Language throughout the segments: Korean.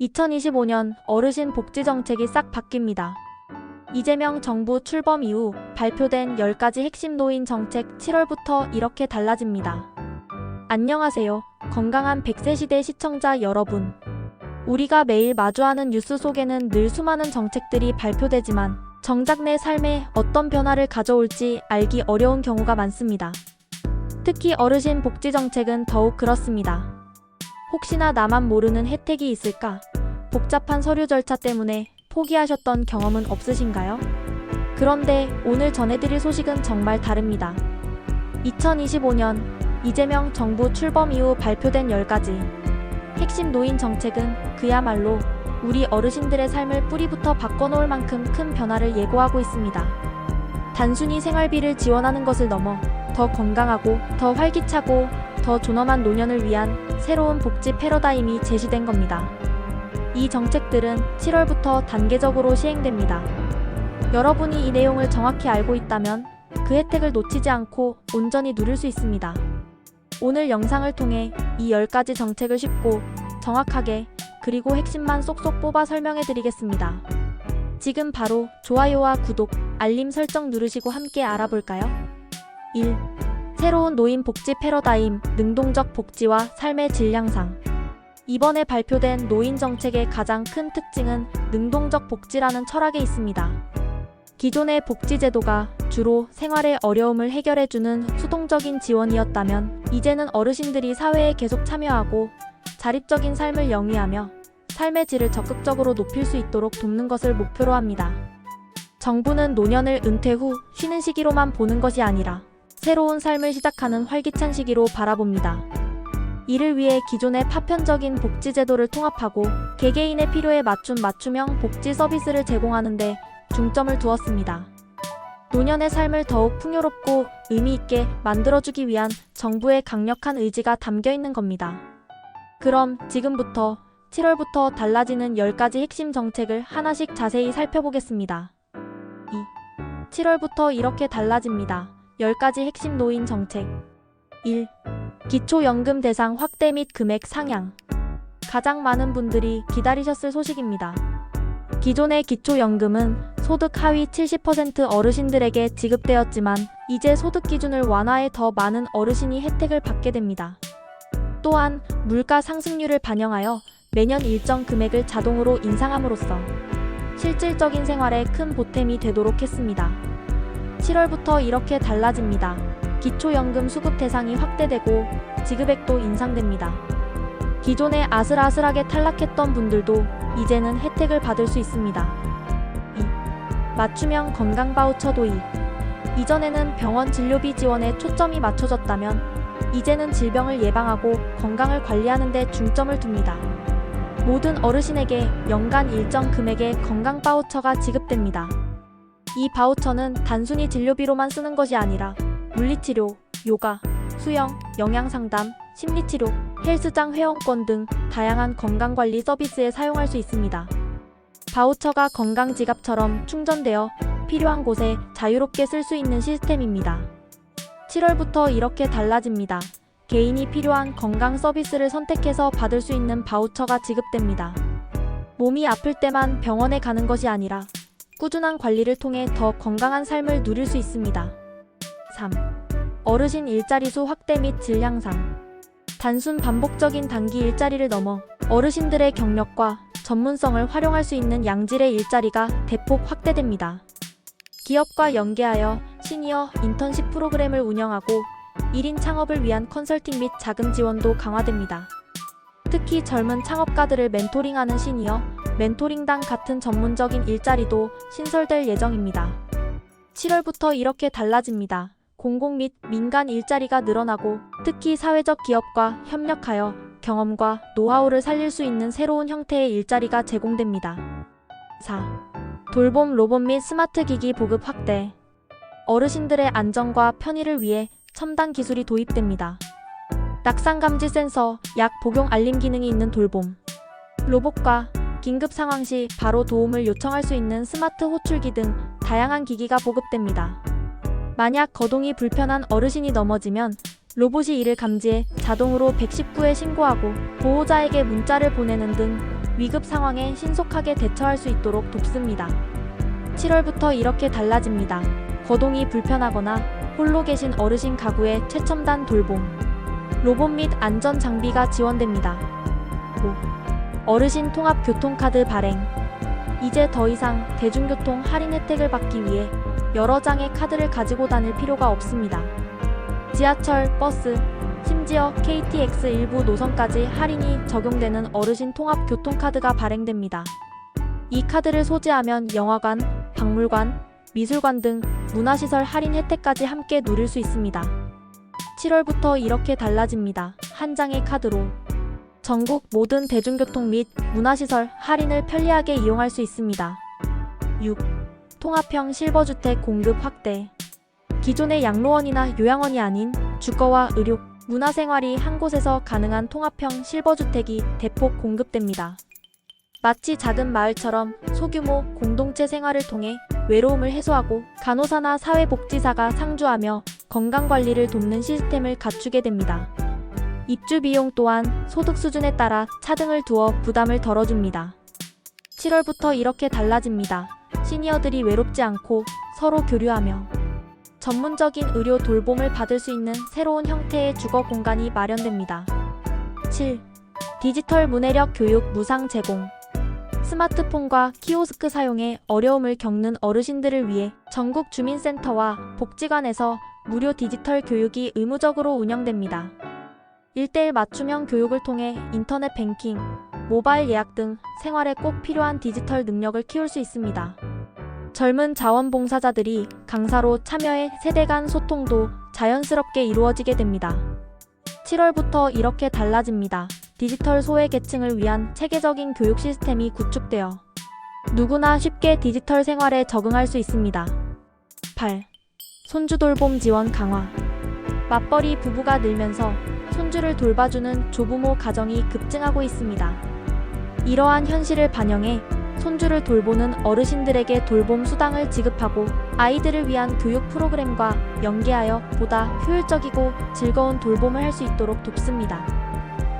2025년 어르신 복지 정책이 싹 바뀝니다. 이재명 정부 출범 이후 발표된 10가지 핵심 노인 정책 7월부터 이렇게 달라집니다. 안녕하세요. 건강한 100세 시대 시청자 여러분. 우리가 매일 마주하는 뉴스 속에는 늘 수많은 정책들이 발표되지만 정작 내 삶에 어떤 변화를 가져올지 알기 어려운 경우가 많습니다. 특히 어르신 복지 정책은 더욱 그렇습니다. 혹시나 나만 모르는 혜택이 있을까? 복잡한 서류 절차 때문에 포기하셨던 경험은 없으신가요? 그런데 오늘 전해드릴 소식은 정말 다릅니다. 2025년 이재명 정부 출범 이후 발표된 10가지 핵심 노인 정책은 그야말로 우리 어르신들의 삶을 뿌리부터 바꿔놓을 만큼 큰 변화를 예고하고 있습니다. 단순히 생활비를 지원하는 것을 넘어 더 건강하고 더 활기차고 더 존엄한 노년을 위한 새로운 복지 패러다임이 제시된 겁니다. 이 정책들은 7월부터 단계적으로 시행됩니다. 여러분이 이 내용을 정확히 알고 있다면 그 혜택을 놓치지 않고 온전히 누릴 수 있습니다. 오늘 영상을 통해 이 10가지 정책을 쉽고 정확하게 그리고 핵심만 쏙쏙 뽑아 설명해 드리겠습니다. 지금 바로 좋아요와 구독, 알림 설정 누르시고 함께 알아볼까요? 1. 새로운 노인 복지 패러다임, 능동적 복지와 삶의 질 향상. 이번에 발표된 노인 정책의 가장 큰 특징은 능동적 복지라는 철학에 있습니다. 기존의 복지 제도가 주로 생활의 어려움을 해결해주는 수동적인 지원이었다면 이제는 어르신들이 사회에 계속 참여하고 자립적인 삶을 영위하며 삶의 질을 적극적으로 높일 수 있도록 돕는 것을 목표로 합니다. 정부는 노년을 은퇴 후 쉬는 시기로만 보는 것이 아니라 새로운 삶을 시작하는 활기찬 시기로 바라봅니다. 이를 위해 기존의 파편적인 복지 제도를 통합하고 개개인의 필요에 맞춘 맞춤형 복지 서비스를 제공하는 데 중점을 두었습니다. 노년의 삶을 더욱 풍요롭고 의미 있게 만들어주기 위한 정부의 강력한 의지가 담겨 있는 겁니다. 그럼 지금부터 7월부터 달라지는 10가지 핵심 정책을 하나씩 자세히 살펴보겠습니다. 2. 7월부터 이렇게 달라집니다. 10가지 핵심 노인 정책. 1. 기초연금 대상 확대 및 금액 상향. 가장 많은 분들이 기다리셨을 소식입니다. 기존의 기초연금은 소득 하위 70% 어르신들에게 지급되었지만 이제 소득 기준을 완화해 더 많은 어르신이 혜택을 받게 됩니다. 또한 물가 상승률을 반영하여 매년 일정 금액을 자동으로 인상함으로써 실질적인 생활에 큰 보탬이 되도록 했습니다. 7월부터 이렇게 달라집니다. 기초연금 수급 대상이 확대되고 지급액도 인상됩니다. 기존에 아슬아슬하게 탈락했던 분들도 이제는 혜택을 받을 수 있습니다. 2. 맞춤형 건강 바우처 도입. 이전에는 병원 진료비 지원에 초점이 맞춰졌다면 이제는 질병을 예방하고 건강을 관리하는 데 중점을 둡니다. 모든 어르신에게 연간 일정 금액의 건강 바우처가 지급됩니다. 이 바우처는 단순히 진료비로만 쓰는 것이 아니라 물리치료, 요가, 수영, 영양상담, 심리치료, 헬스장 회원권 등 다양한 건강관리 서비스에 사용할 수 있습니다. 바우처가 건강지갑처럼 충전되어 필요한 곳에 자유롭게 쓸 수 있는 시스템입니다. 7월부터 이렇게 달라집니다. 개인이 필요한 건강 서비스를 선택해서 받을 수 있는 바우처가 지급됩니다. 몸이 아플 때만 병원에 가는 것이 아니라 꾸준한 관리를 통해 더 건강한 삶을 누릴 수 있습니다. 3. 어르신 일자리 수 확대 및 질 향상. 단순 반복적인 단기 일자리를 넘어 어르신들의 경력과 전문성을 활용할 수 있는 양질의 일자리가 대폭 확대됩니다. 기업과 연계하여 시니어 인턴십 프로그램을 운영하고 1인 창업을 위한 컨설팅 및 자금 지원도 강화됩니다. 특히 젊은 창업가들을 멘토링하는 시니어 멘토링단 같은 전문적인 일자리도 신설될 예정입니다. 7월부터 이렇게 달라집니다. 공공 및 민간 일자리가 늘어나고 특히 사회적 기업과 협력하여 경험과 노하우를 살릴 수 있는 새로운 형태의 일자리가 제공됩니다. 4. 돌봄 로봇 및 스마트 기기 보급 확대. 어르신들의 안전과 편의를 위해 첨단 기술이 도입됩니다. 낙상 감지 센서, 약 복용 알림 기능이 있는 돌봄, 로봇과 긴급 상황 시 바로 도움을 요청할 수 있는 스마트 호출기 등 다양한 기기가 보급됩니다. 만약 거동이 불편한 어르신이 넘어지면 로봇이 이를 감지해 자동으로 119에 신고하고 보호자에게 문자를 보내는 등 위급 상황에 신속하게 대처할 수 있도록 돕습니다. 7월부터 이렇게 달라집니다. 거동이 불편하거나 홀로 계신 어르신 가구의 최첨단 돌봄. 로봇 및 안전 장비가 지원됩니다. 5. 어르신 통합 교통카드 발행. 이제 더 이상 대중교통 할인 혜택을 받기 위해 여러 장의 카드를 가지고 다닐 필요가 없습니다. 지하철, 버스, 심지어 KTX 일부 노선까지 할인이 적용되는 어르신 통합 교통카드가 발행됩니다. 이 카드를 소지하면 영화관, 박물관, 미술관 등 문화시설 할인 혜택까지 함께 누릴 수 있습니다. 7월부터 이렇게 달라집니다. 한 장의 카드로 전국 모든 대중교통 및 문화시설 할인을 편리하게 이용할 수 있습니다. 6. 통합형 실버주택 공급 확대. 기존의 양로원이나 요양원이 아닌 주거와 의료, 문화생활이 한 곳에서 가능한 통합형 실버주택이 대폭 공급됩니다. 마치 작은 마을처럼 소규모 공동체 생활을 통해 외로움을 해소하고 간호사나 사회복지사가 상주하며 건강관리를 돕는 시스템을 갖추게 됩니다. 입주 비용 또한 소득 수준에 따라 차등을 두어 부담을 덜어줍니다. 7월부터 이렇게 달라집니다. 시니어들이 외롭지 않고 서로 교류하며 전문적인 의료 돌봄을 받을 수 있는 새로운 형태의 주거 공간이 마련됩니다. 7. 디지털 문해력 교육 무상 제공. 스마트폰과 키오스크 사용에 어려움을 겪는 어르신들을 위해 전국 주민센터와 복지관에서 무료 디지털 교육이 의무적으로 운영됩니다. 1:1 맞춤형 교육을 통해 인터넷 뱅킹, 모바일 예약 등 생활에 꼭 필요한 디지털 능력을 키울 수 있습니다. 젊은 자원봉사자들이 강사로 참여해 세대 간 소통도 자연스럽게 이루어지게 됩니다. 7월부터 이렇게 달라집니다. 디지털 소외계층을 위한 체계적인 교육 시스템이 구축되어 누구나 쉽게 디지털 생활에 적응할 수 있습니다. 8. 손주 돌봄 지원 강화. 맞벌이 부부가 늘면서 손주를 돌봐주는 조부모 가정이 급증하고 있습니다. 이러한 현실을 반영해 손주를 돌보는 어르신들에게 돌봄 수당을 지급하고 아이들을 위한 교육 프로그램과 연계하여 보다 효율적이고 즐거운 돌봄을 할 수 있도록 돕습니다.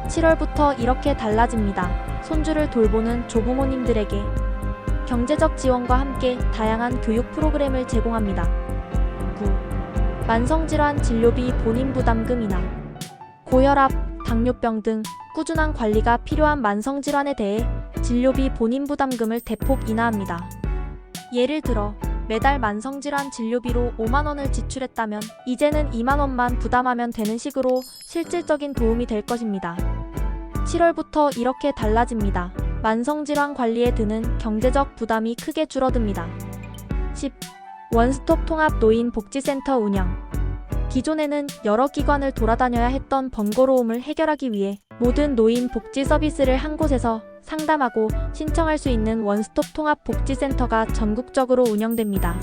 7월부터 이렇게 달라집니다. 손주를 돌보는 조부모님들에게 경제적 지원과 함께 다양한 교육 프로그램을 제공합니다. 9. 만성질환 진료비 본인 부담금 인하. 고혈압, 당뇨병 등 꾸준한 관리가 필요한 만성질환에 대해 진료비 본인 부담금을 대폭 인하합니다. 예를 들어 매달 만성질환 진료비로 5만 원을 지출했다면 이제는 2만 원만 부담하면 되는 식으로 실질적인 도움이 될 것입니다. 7월부터 이렇게 달라집니다. 만성질환 관리에 드는 경제적 부담이 크게 줄어듭니다. 10. 원스톱 통합 노인 복지센터 운영. 기존에는 여러 기관을 돌아다녀야 했던 번거로움을 해결하기 위해 모든 노인 복지 서비스를 한 곳에서 상담하고 신청할 수 있는 원스톱 통합 복지센터가 전국적으로 운영됩니다.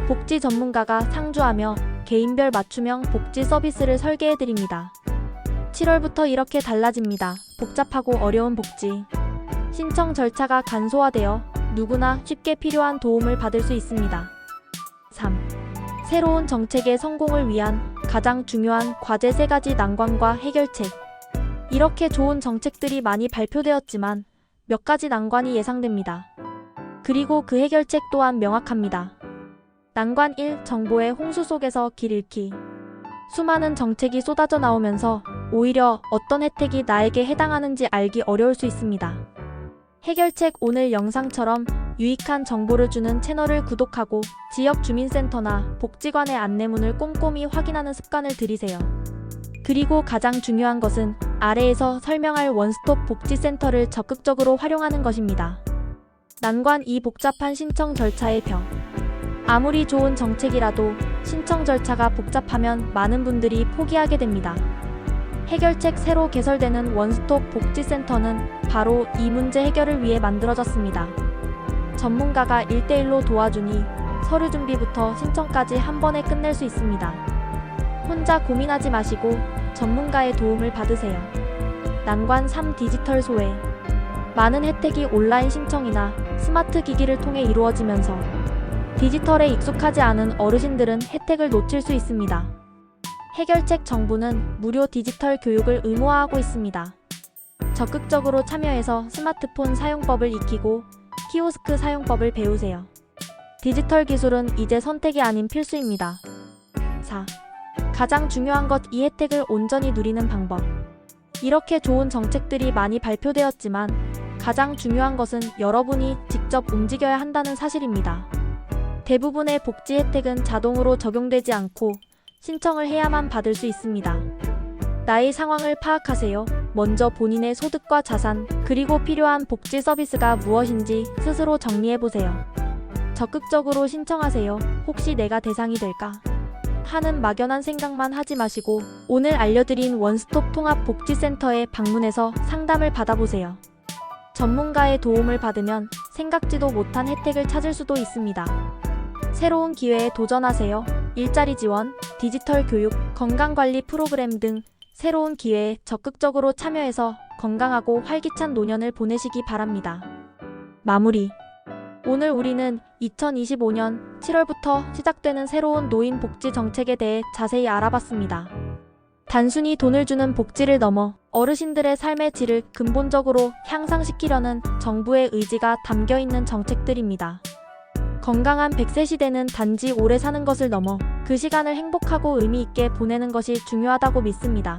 복지 전문가가 상주하며 개인별 맞춤형 복지 서비스를 설계해드립니다. 7월부터 이렇게 달라집니다. 복잡하고 어려운 복지. 신청 절차가 간소화되어 누구나 쉽게 필요한 도움을 받을 수 있습니다. 3. 새로운 정책의 성공을 위한 가장 중요한 과제 3가지 난관과 해결책. 이렇게 좋은 정책들이 많이 발표되었지만 몇 가지 난관이 예상됩니다. 그리고 그 해결책 또한 명확합니다. 난관 1. 정보의 홍수 속에서 길 잃기. 수많은 정책이 쏟아져 나오면서 오히려 어떤 혜택이 나에게 해당하는지 알기 어려울 수 있습니다. 해결책. 오늘 영상처럼 유익한 정보를 주는 채널을 구독하고 지역 주민센터나 복지관의 안내문을 꼼꼼히 확인하는 습관을 들이세요. 그리고 가장 중요한 것은 아래에서 설명할 원스톱 복지센터를 적극적으로 활용하는 것입니다. 난관 2. 복잡한 신청 절차의 벽. 아무리 좋은 정책이라도 신청 절차가 복잡하면 많은 분들이 포기하게 됩니다. 해결책. 새로 개설되는 원스톱 복지센터는 바로 이 문제 해결을 위해 만들어졌습니다. 전문가가 1:1로 도와주니 서류 준비부터 신청까지 한 번에 끝낼 수 있습니다. 혼자 고민하지 마시고 전문가의 도움을 받으세요. 난관 3. 디지털 소외. 많은 혜택이 온라인 신청이나 스마트 기기를 통해 이루어지면서 디지털에 익숙하지 않은 어르신들은 혜택을 놓칠 수 있습니다. 해결책. 정부는 무료 디지털 교육을 의무화하고 있습니다. 적극적으로 참여해서 스마트폰 사용법을 익히고 키오스크 사용법을 배우세요. 디지털 기술은 이제 선택이 아닌 필수입니다. 4. 가장 중요한 것 이 혜택을 온전히 누리는 방법. 이렇게 좋은 정책들이 많이 발표되었지만 가장 중요한 것은 여러분이 직접 움직여야 한다는 사실입니다. 대부분의 복지 혜택은 자동으로 적용되지 않고 신청을 해야만 받을 수 있습니다. 나의 상황을 파악하세요. 먼저 본인의 소득과 자산, 그리고 필요한 복지 서비스가 무엇인지 스스로 정리해보세요. 적극적으로 신청하세요. 혹시 내가 대상이 될까? 하는 막연한 생각만 하지 마시고 오늘 알려드린 원스톱 통합복지센터에 방문해서 상담을 받아보세요. 전문가의 도움을 받으면 생각지도 못한 혜택을 찾을 수도 있습니다. 새로운 기회에 도전하세요. 일자리 지원, 디지털 교육, 건강관리 프로그램 등 새로운 기회에 적극적으로 참여해서 건강하고 활기찬 노년을 보내시기 바랍니다. 마무리. 오늘 우리는 2025년 7월부터 시작되는 새로운 노인 복지 정책에 대해 자세히 알아봤습니다. 단순히 돈을 주는 복지를 넘어 어르신들의 삶의 질을 근본적으로 향상시키려는 정부의 의지가 담겨 있는 정책들입니다. 건강한 100세 시대는 단지 오래 사는 것을 넘어 그 시간을 행복하고 의미 있게 보내는 것이 중요하다고 믿습니다.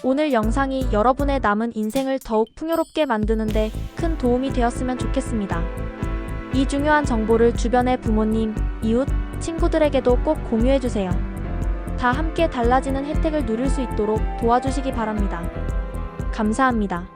오늘 영상이 여러분의 남은 인생을 더욱 풍요롭게 만드는데 큰 도움이 되었으면 좋겠습니다. 이 중요한 정보를 주변의 부모님, 이웃, 친구들에게도 꼭 공유해주세요. 다 함께 달라지는 혜택을 누릴 수 있도록 도와주시기 바랍니다. 감사합니다.